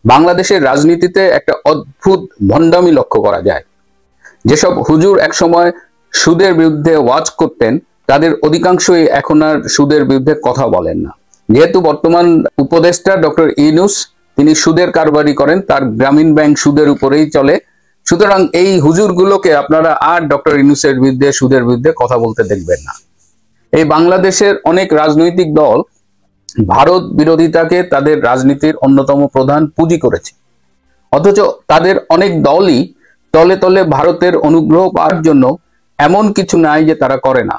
বাংলাদেশের রাজনীতিতে একটা অদ্ভুত ভণ্ডামি লক্ষ্য করা যায়। যেসব হুজুর একসময় সুদের বিরুদ্ধে ওয়াজ করতেন, তাদের অধিকাংশই এখন আর সুদের বিরুদ্ধে কথা বলেন না। যেহেতু বর্তমান উপদেষ্টা ডক্টর ইউনূস তিনি সুদের কারবারি করেন, তার গ্রামীণ ব্যাংক সুদের উপরেই চলে, সুতরাং এই হুজুরগুলোকে আপনারা আর ডক্টর ইউনূসের বিরুদ্ধে সুদের বিরুদ্ধে কথা বলতে দেখবেন না। এই বাংলাদেশের অনেক রাজনৈতিক দল ভারত বিরোধিতাকে তাদের রাজনীতির অন্যতম প্রধান পুঁজি করেছে, অথচ তাদের অনেক দলই তলে তলে ভারতের অনুগ্রহ পাওয়ার জন্য এমন কিছু নাই যে তারা করে না।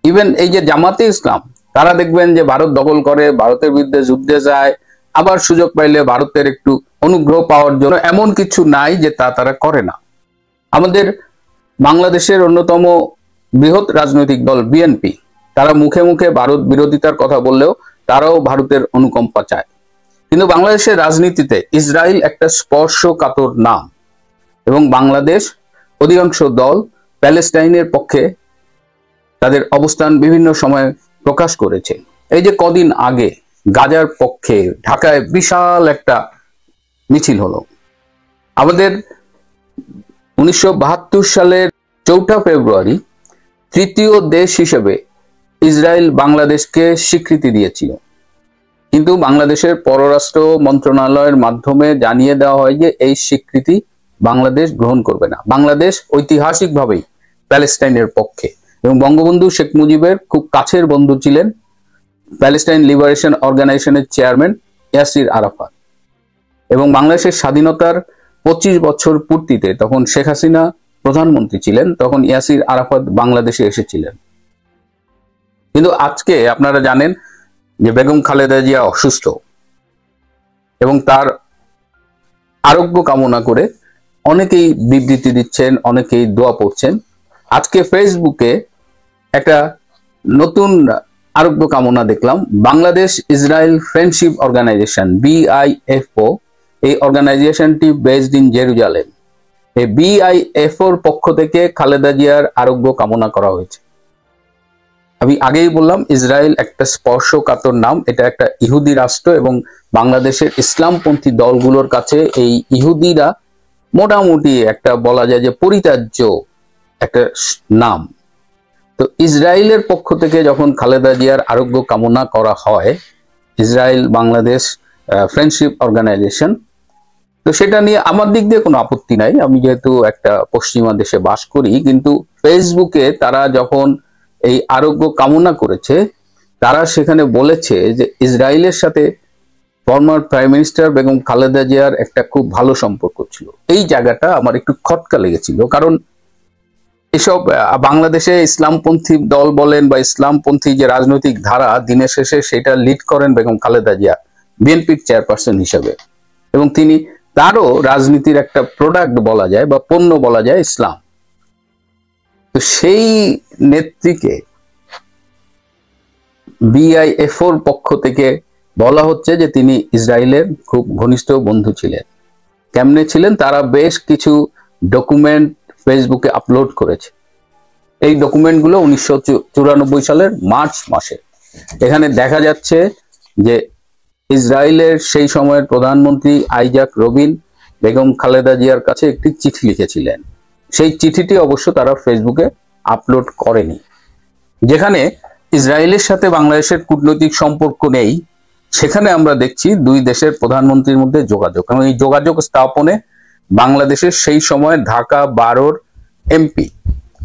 ইভেন এই যে জামাতে ইসলাম, তারা দেখবেন যে ভারত দখল করে, ভারতের বিরুদ্ধে যুদ্ধে যায়, আবার সুযোগ পাইলে ভারতের একটু অনুগ্রহ পাওয়ার জন্য এমন কিছু নাই যে তারা করে না। আমাদের বাংলাদেশের অন্যতম বৃহৎ রাজনৈতিক দল বিএনপি, তারা মুখে মুখে ভারত বিরোধিতার কথা বললেও তারাও ভারতের অনুকম্পা চায়। কিন্তু বাংলাদেশের রাজনীতিতে ইসরায়েল একটা স্পর্শকাতর নাম, এবং বাংলাদেশ অধিকাংশ দল প্যালেস্টাইনের পক্ষে তাদের অবস্থান বিভিন্ন সময় প্রকাশ করেছে। এই যে কদিন আগে গাজার পক্ষে ঢাকায় বিশাল একটা মিছিল হলো। আমাদের 1972 সালের 4 ফেব্রুয়ারি তৃতীয় দেশ হিসেবে ইসরায়েল বাংলাদেশকে স্বীকৃতি দিয়েছিল, কিন্তু বাংলাদেশের পররাষ্ট্র মন্ত্রণালয়ের মাধ্যমে জানিয়ে দেওয়া হয় যে এই স্বীকৃতি বাংলাদেশ গ্রহণ করবে না। বাংলাদেশ ঐতিহাসিকভাবেই প্যালেস্টাইনের পক্ষে, এবং বঙ্গবন্ধু শেখ মুজিবের খুব কাছের বন্ধু ছিলেন প্যালেস্টাইন লিবারেশন অর্গানাইজেশনের চেয়ারম্যান ইয়াসির আরাফাত। এবং বাংলাদেশের স্বাধীনতার 25 বছর পূর্তিতে তখন শেখ হাসিনা প্রধানমন্ত্রী ছিলেন, তখন ইয়াসির আরাফাত বাংলাদেশে এসেছিলেন। কিন্তু আজকে আপনারা জানেন যে বেগম খালেদা জিয়া অসুস্থ, এবং তার আরোগ্য কামনা করে অনেকেই বিবৃতি দিচ্ছেন, অনেকেই দোয়া পড়ছেন। আজকে ফেসবুকে একটা নতুন আরোগ্য কামনা দেখলাম। Bangladesh Israel friendship organisation BIFO, এই অর্গানাইজেশনটি বেসড ইন জেরুজালেম, এই BIFOর পক্ষ থেকে খালেদা জিয়ার আরোগ্য কামনা করা হয়েছে। আমি আগেই বললাম ইসরায়েল একটা স্পর্শকাতর নাম, এটা একটা ইহুদি রাষ্ট্র, এবং বাংলাদেশের ইসলামপন্থী দলগুলোর কাছে এই ইহুদিরা মোটামুটি একটা বলা যায় যে পরিত্যাজ্য একটা নাম। তো ইসরায়েলের পক্ষ থেকে যখন খালেদা জিয়ার আরোগ্য কামনা করা হয়, ইসরায়েল বাংলাদেশ ফ্রেন্ডশিপ অর্গানাইজেশন, তো সেটা নিয়ে আমার দিক দিয়ে কোনো আপত্তি নাই, আমি যেহেতু একটা পশ্চিমা দেশে বাস করি। কিন্তু ফেসবুকে তারা যখন এই আরোগ্য কামনা করেছে, তারা সেখানে বলেছে যে ইসরায়েলের সাথে former prime minister Begum Khaleda জিয়ার একটা খুব ভালো সম্পর্ক ছিল। এই জায়গাটা আমার একটু খটকা লেগেছিল, কারণ এসব বাংলাদেশে ইসলামপন্থী দল বলেন বা ইসলামপন্থী যে রাজনৈতিক ধারা, দিনের শেষে সেটা লিড করেন বেগম খালেদা জিয়া বিএনপির চেয়ারপারসন হিসেবে, এবং তিনি তারও রাজনীতির একটা প্রোডাক্ট বলা যায় বা পণ্য বলা যায় ইসলাম। তো সেই নেত্রীকে BIFOর পক্ষ থেকে বলা হচ্ছে যে তিনি ইসরায়েলের খুব ঘনিষ্ঠ বন্ধু ছিলেন। কেমনে ছিলেন? তারা বেশ কিছু ডকুমেন্ট ফেসবুকে আপলোড করেছে। এই ডকুমেন্টগুলো 1994 সালের মার্চ মাসে। এখানে দেখা যাচ্ছে যে ইসরায়েলের সেই সময়ের প্রধানমন্ত্রী আইজাক রবিন বেগম খালেদা জিয়ার কাছে একটি চিঠি লিখেছিলেন। সেই চিঠিটি অবশ্য তারা ফেসবুকে আপলোড করেনি, যেখানে ইসরায়েলের সাথে বাংলাদেশের কূটনৈতিক সম্পর্ক নেই, সেখানে আমরা দেখছি দুই দেশের প্রধানমন্ত্রীর মধ্যে যোগাযোগ, এবং এই যোগাযোগ স্থাপনে বাংলাদেশের সেই সময় ঢাকা 12 MP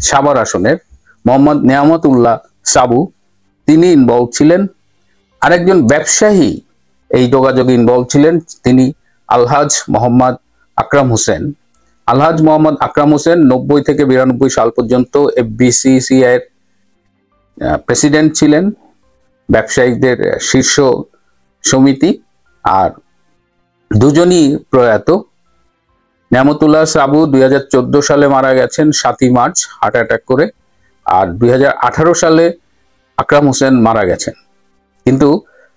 সাভার আসনের মোহাম্মদ নেয়ামতুল্লাহ সাবু, তিনি ইনভলভ ছিলেন। আরেকজন ব্যবসায়ী এই যোগাযোগে ইনভলভ ছিলেন, তিনি আলহাজ মোহাম্মদ আকরাম হোসেন। আলহাজ মোহাম্মদ আকরাম হোসেন 90 থেকে 92 সাল পর্যন্ত FBCCI এর প্রেসিডেন্ট ছিলেন, ব্যবসায়ীদের শীর্ষ সমিতি। আর দুজনই প্রয়াত। নেয়ামতুল্লাহ সাবু 2014 সালে মারা গেছেন 7ই মার্চ হার্ট অ্যাটাক করে, আর 2018 সালে আকরাম হোসেন মারা গেছেন। কিন্তু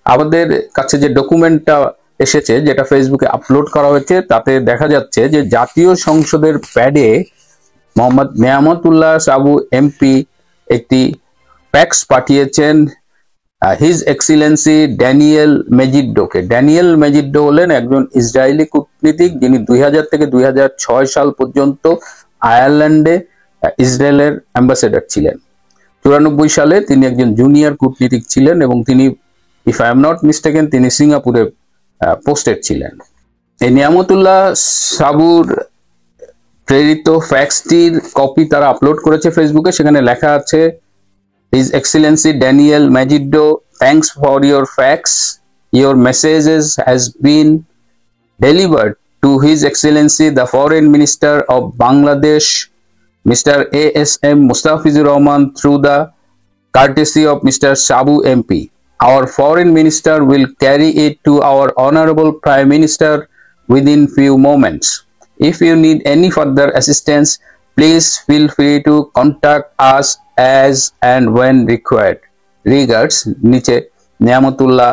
আমাদের কাছে যে ডকুমেন্টটা এসেছে, যেটা ফেসবুকে আপলোড করা হয়েছে, তাতে দেখা যাচ্ছে যে জাতীয় সংসদের প্যাডে মোহাম্মদ নেয়ামতুল্লাহ সাবু MP একটি ফ্যাক্স পাঠিয়েছেন হিজ এক্সিলেন্সি ড্যানিয়েল মেজিডোকে। ড্যানিয়েল মেজিডো হলেন একজন ইসরায়েলি কূটনীতিক, যিনি 2000 থেকে 2006 সাল পর্যন্ত আয়ারল্যান্ডে ইসরায়েলের অ্যাম্বাসেডর ছিলেন। 94 সালে তিনি একজন জুনিয়র কূটনীতিক ছিলেন এবং তিনি, if I am not mistaken, তিনি সিঙ্গাপুরে পোস্টেড ছিলেন। এই নিয়ামতুল্লাহ সাবুর প্রেরিত ফ্যাক্সটির কপি তারা আপলোড করেছে ফেসবুকে। সেখানে লেখা আছে, His Excellency Daniel Megido, thanks for your fax. Your messages has been delivered to His Excellency the Foreign Minister of Bangladesh, Mr. ASM Mustafizur Rahman, through the courtesy of Mr. Sabu MP. Our Foreign Minister will carry it to our Honorable Prime Minister within few moments. If you need any further assistance, please feel free to contact us as and when required. Regards, নিচে নিয়ামতুল্লাহ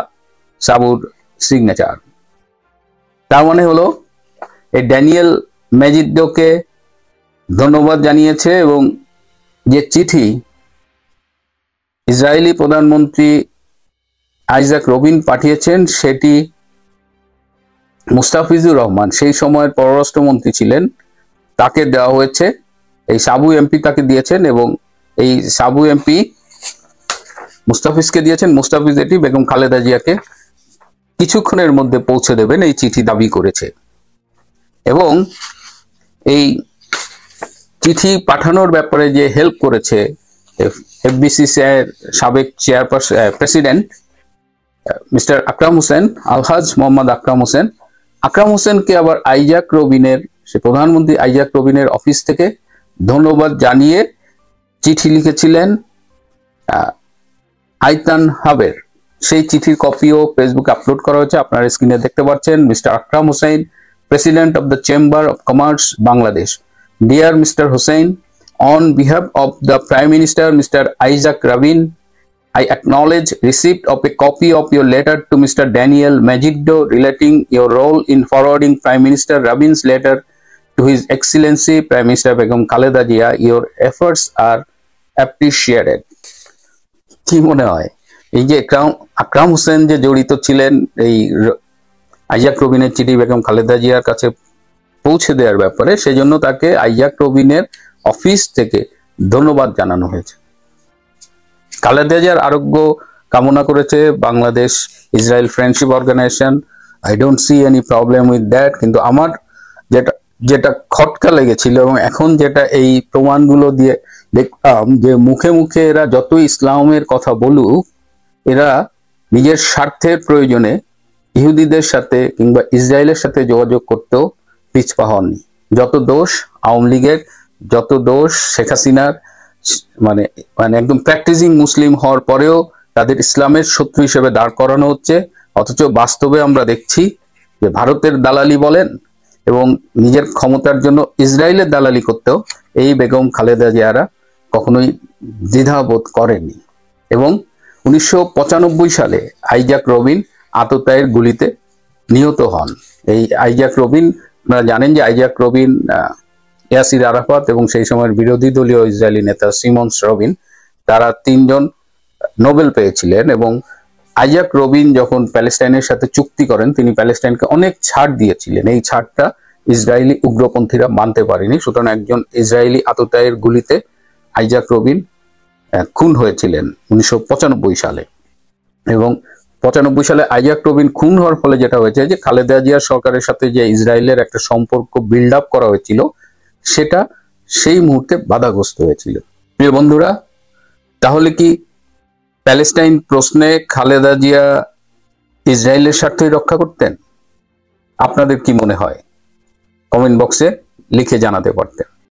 সাবুর signature. তার মানে হলো এই Daniel মেজিডোকে ধন্যবাদ জানিয়েছে এবং যে চিঠি ইসরায়েলি প্রধানমন্ত্রী আইজাক রবিন পাঠিয়েছেন সেটি মুস্তাফিজুর রহমান, সেই সময়ের পররাষ্ট্রমন্ত্রী ছিলেন, তাকে দেওয়া হয়েছে। এই সাবু এমপি তাকে দিয়েছেন এবং এই সাবু এমপি মুস্তাফিজকে দিয়েছেন। মুস্তাফিজ এটি বেগম খালেদা জিয়াকে কিছুক্ষণের মধ্যে পৌঁছে দেবেন এই চিঠি দাবি করেছে। এবং এই চিঠি পাঠানোর ব্যাপারে যে হেল্প করেছে এফবিসিসিআই এর সাবেক চেয়ারপারসন প্রেসিডেন্ট মিস্টার আকরাম হোসেন, আলহাজ মোহাম্মদ আকরাম হোসেন, আকরাম হোসেনকে আবার আইজাক রবিনের, সে প্রধানমন্ত্রী আইজাক রবিনের অফিস থেকে ধন্যবাদ জানিয়ে চিঠি লিখেছিলেন আইতান হাবের। সেই চিঠির কপিও ফেসবুকে আপলোড করা হয়েছে, আপনারা স্ক্রিনে দেখতে পাচ্ছেন। Mister Akram Hossain, President of the Chamber of Commerce, Bangladesh. Dear Mr. Hussain, on behalf of the Prime Minister, Mr. Isaac Rabin, I acknowledge receipt of a copy of your letter to Mr. Daniel Megido relating your role in forwarding Prime Minister Rabin's letter to His Excellency Prime Minister Begum Khaleda Jia. Your efforts are appreciated. কি মনে হয় এই যে আকরাম হোসেন যে জড়িত ছিলেন এই Isaac রবিনের চিঠি বেগম খালেদা জিয়ার কাছে পৌঁছে দেওয়ার ব্যাপারে, সেজন্য তাকে আইজাক রবিনের অফিস থেকে ধন্যবাদ জানানো হয়েছে। খালেদা জিয়ার আরোগ্য কামনা করেছে Bangladesh Israel friendship organisation. I don't see any problem with that. কিন্তু আমার যেটা খটকা লেগেছিল এবং এখন যেটা এই প্রমাণগুলো দিয়ে দেখলাম, যে মুখে মুখে এরা যতই ইসলামের কথা বলুক, এরা নিজের স্বার্থের প্রয়োজনে ইহুদিদের সাথে কিংবা ইসরায়েলের সাথে যোগাযোগ করতেও পিছপা হননি। যত দোষ আওয়ামী লীগের, যত দোষ শেখ হাসিনার, মানে একদম প্র্যাকটিসিং মুসলিম হওয়ার পরেও তাদের ইসলামের শত্রু হিসেবে দাঁড় করানো হচ্ছে। অথচ বাস্তবে আমরা দেখছি যে ভারতের দালালি বলেন এবং নিজের ক্ষমতার জন্য ইসরায়েলের দালালি করতেও এই বেগম খালেদা জিয়ারা কখনোই দ্বিধাবোধ করেননি। এবং 1995 সালে আইজাক রবিন আততায়ের গুলিতে নিহত হন। এই আইজাক রবিন, আপনারা জানেন যে আইজাক রবিন, ইয়াসির আরাফাত এবং সেই সময়ের বিরোধী দলীয় ইসরায়েলি নেতা সিমন্স রবিন, তারা তিনজন নোবেল পেয়েছিলেন। এবং আইজাক রবিন যখন প্যালেস্টাইনের সাথে চুক্তি করেন, তিনি প্যালেস্টাইনকে অনেক ছাড় দিয়েছিলেন। এই ছাড়টা ইসরায়েলি উগ্রপন্থীরা মানতে পারেনি। সুতরাং একজন ইসরায়েলি আততায়ের গুলিতে আইজাক রবিন খুন হয়েছিলেন 1995 সালে। এবং 95 সালে আইজাক রবিন খুন হওয়ার ফলে যেটা হয়েছে, যে খালেদা জিয়ার সরকারের সাথে যে ইসরায়েলের একটা সম্পর্ক বিল্ড আপ করা হয়েছিল, সেটা সেই মুহূর্তে বাধাগ্রস্ত হয়েছিল। প্রিয় বন্ধুরা, তাহলে কি প্যালেস্টাইন প্রশ্নে খালেদা জিয়া ইসরায়েলের স্বার্থই রক্ষা করতেন? আপনাদের কি মনে হয়? কমেন্ট বক্সে লিখে জানাতে পারতেন।